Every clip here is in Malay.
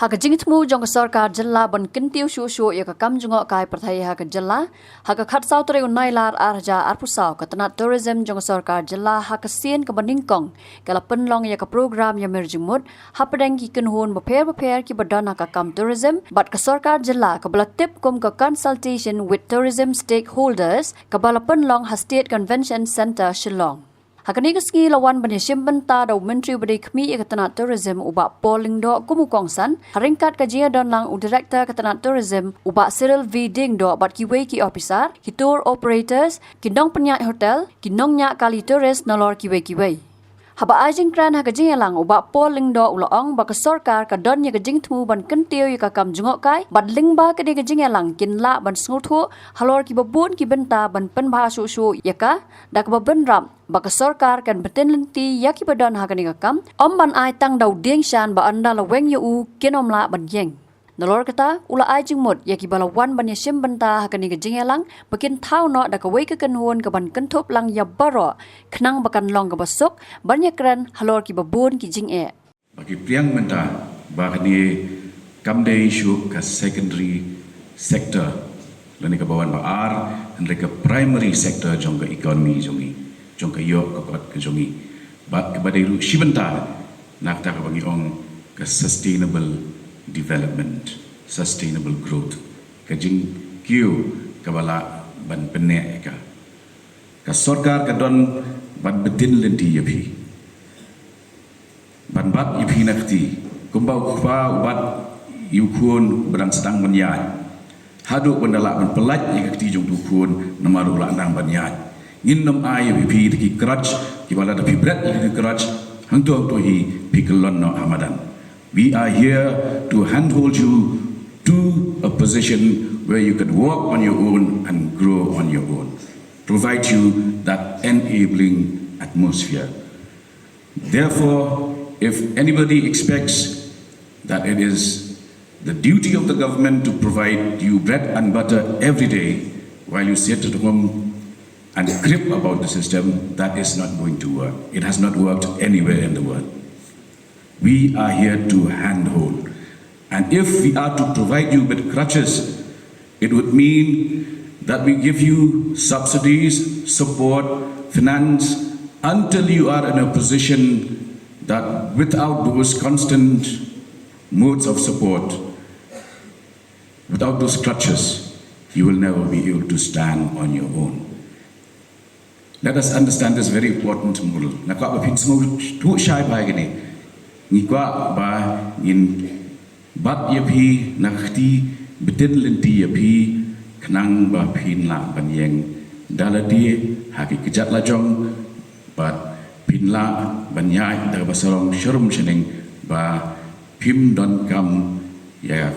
Hak jingtmu jong Sorkar jilla ban kintiu shu ya kam jungo kai perthai hak jilla hak khat sau tre unailar arja arpusau katna tourism jong Sorkar jilla hak sien ke baningkong kala penlong ya ka program ya merjimut hapdeng ki kenhun beper ki badana ka kam tourism bat ka Sorkar jilla ka bala tip kum ka consultation with tourism stakeholders ka bala penlong ha state convention center Shillong. Hakani keski lawan banishim benta da menteri beri kmi katana tourism uba polling do kumukongsan haringkat kajian dan lang director katana tourism uba Cyril V Ding do bat kiwei ki officer ki tour operators ki dong penyak hotel ki nong nyak kali tourist nolor kiwei haba ajing kran hakajing lang uba polling do uloong ba ka Sorkar ka don ya kajing tmu ban kentiu ya ka kam jungok kai bat ling ba ka de kajing lang kin la ban snuthu halor ki babun ki benta ban pen ba shu ya ka dak ba ben ram baka Sorkar kan Btin Lynti yaki badan hakani kam om ban ai tang dau Diengshan ba anda la Weng yu kinom la ban yeng nolor kata ula ai jingmut yaki balawan ban yashim banta hakani ka jingelang bakin thau no da ka wei ka kanhon ka ban kanthop lang ya baro khnang bakan long ka basuk ban yakran halor ki babun ki jinge bagi priang menta bakni kam de issue ka secondary sector lani ka bawan ba ar and like a primary sector jong ka economy jongi jong ka yo ka jongi ba ka badai shibanta nak ta ka bangi ong ka sustainable development, sustainable growth. Kajing kiu kabala ban penne ka Sorkar ka don ban Btin Lynti yapi. Ban bat yapi nakti kumbau kupa ubat yukun berang sedang menyai. Haduk bendala ban pelat yakti jong dukun namaru la nang menyai. Ngin nom ai yapi ki krach ki bala da pi bret ki krach hangtu hi pi kelon no hamadan. We are here to handhold you to a position where you can walk on your own and grow on your own. Provide you that enabling atmosphere. Therefore, if anybody expects that it is the duty of the government to provide you bread and butter every day while you sit at home and grip about the system, that is not going to work. It has not worked anywhere in the world. We are here to handhold. And if we are to provide you with crutches, it would mean that we give you subsidies, support, finance, until you are in a position that without those constant modes of support, without those crutches, you will never be able to stand on your own. Let us understand this very important model. Nakwa bapin semua tu syai bai gini. Ngikwa ba in bat yapi nakti Btin Lynti yapi kenang ba Phin la ban yeng daladi haki kejat lajong bat Phin la ban yai da basalong shurum sheneng ba Phim don kam ya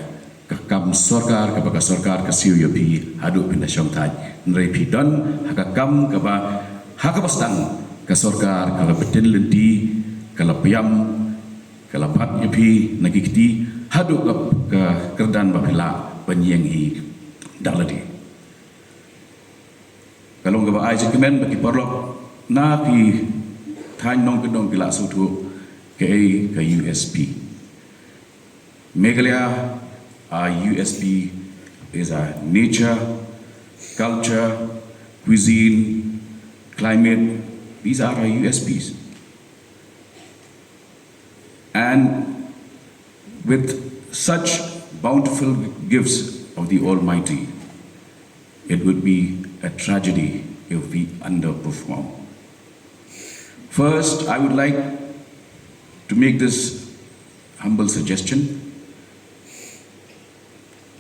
kam Sorkar ka baka Sorkar ka siu yapi hadu pinda shong thai nrei pi don haka kam ka ba haka bastang ka Sorkar ka Btin Lynti ka lapiam kalapat yapi nagikti hadu ka kerdan bapila penyeng hi daladi kalau ngaba ai jekmen bagi porlok na pi than nong kedong pila sutu ke USP Meghalaya USP is a nature, culture, cuisine, climate. These are our USPs. And with such bountiful gifts of the Almighty, it would be a tragedy if we underperform. First, I would like to make this humble suggestion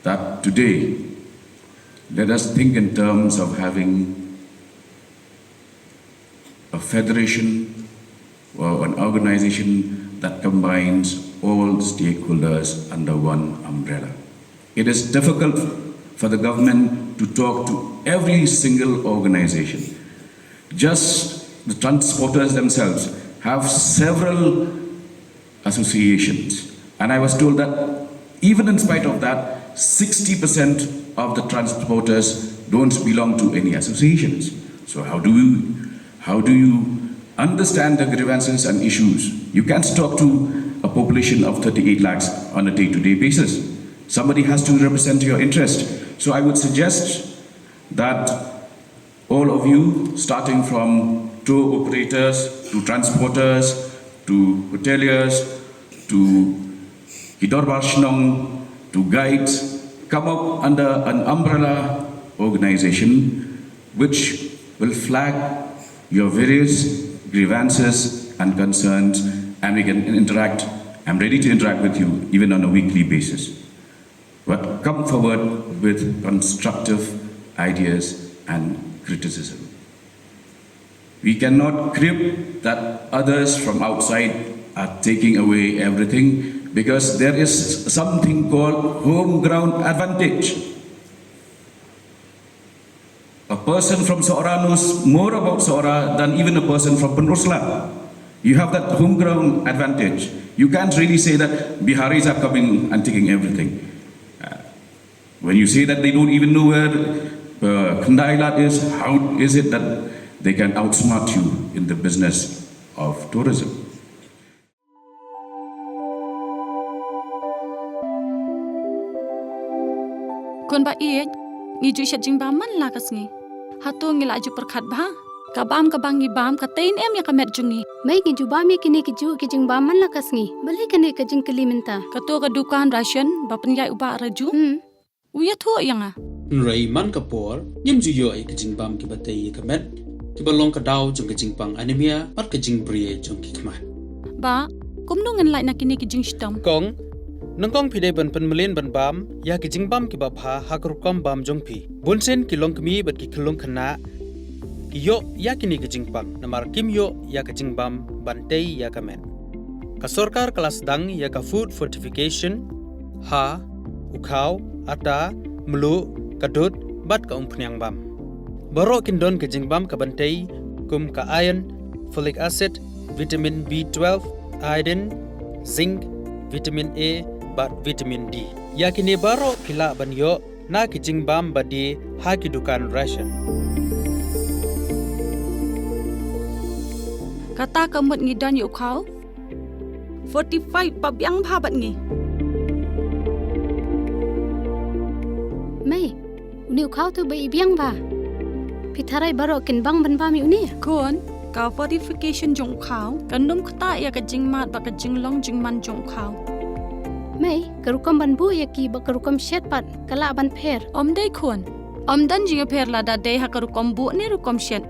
that today, let us think in terms of having a federation or an organization that combines all stakeholders under one umbrella. It is difficult for the government to talk to every single organization. Just the transporters themselves have several associations. And I was told that even in spite of that, 60% of the transporters don't belong to any associations. So how do you understand the grievances and issues? You can't talk to a population of 38 lakhs on a day-to-day basis. Somebody has to represent your interest. So I would suggest that all of you, starting from tour operators to transporters to hoteliers to Hidorbarshnong to guides, come up under an umbrella organization which will flag your various grievances and concerns, and we can interact. I'm ready to interact with you even on a weekly basis. But come forward with constructive ideas and criticism. We cannot crib that others from outside are taking away everything, because there is something called home ground advantage. A person from Sora knows more about Sora than even a person from Peneruslah. You have that home ground advantage. You can't really say that Biharis are coming and taking everything. When you say that they don't even know where Kandailat is, how is it that they can outsmart you in the business of tourism? Kun ba Ïaid, ngi ju shat jing ba man la kas ngi. Hato ngi la ju perkhat ba. Kabam kabang ngi bam ka tain em ya kamet jungi. Mai ngi ju ba mi kini ki ju ki jing ba man la kas ngi. Bale kane ka jing kali minta. Kato ka dukan ration ba penyai uba raju. Uya tho yang a. Nrai man kapor, nyam ju yo ai ka jing bam ki batai kamet. Ki balong ka daw jong ka jing pang anemia, pat ka jing brie jong ki kmat. Ba, kum nu ngan lai na kini ki jing stam. Kong Nangkong pide ban penmelian ban bam ya ki jingbam ki bapha hakrukam bam jongpi bunsen ki longkmi bat ki khulung khana ki yo ya kini ki jingpang namar kim yo ya ki jingbam bantei ya kamen ka sorkar kelas dang ya ka food fortification ha ukhaw ata mlu kadut bat ka umpnyang bam baro kin don ki jingbam ka bantei kum ka iron folic acid vitamin B12 iodine zinc vitamin A bat vitamin D. Yakini baro kila banyo na kijing bam badi haki dukan ration. Kata kamut ngi dan yu kau. 45 pabyang bhabat ngi. Mai, uni ukhaw tu bai biang ba. Pitharai baro kin bang ban ba mi uni. Kun ka fortification jong kau, kanum kata ya ka jing mat ba ka jing long jing man jong kau. Mai, karukam ban bu ya ki ba karukam shet pat kala ban pher. Om dei kun. Om dan jing pher Lada dei ha karukom bu ne rukom shet.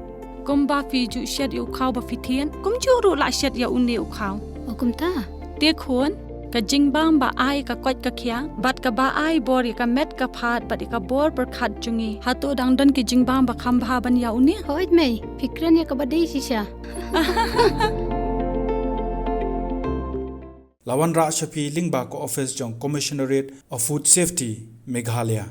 Kum ba fi ju shet yu kau ba fitien. Kum ju ru la shet ya uni ukhaw. Okum ta. Te kun ka jing bam ba ai ka kwat ka khya bat ka ba ai bor ya ka met ka phat bat ka bor per khat jungi hato dang dan ki jing bam ba kham bha ban ya uni. Hoit mai, fikran ya ka ba dei sisha. Lawan Ra Shafi Lingba Ko Office Jong Commissionerate of Food Safety, Meghalaya.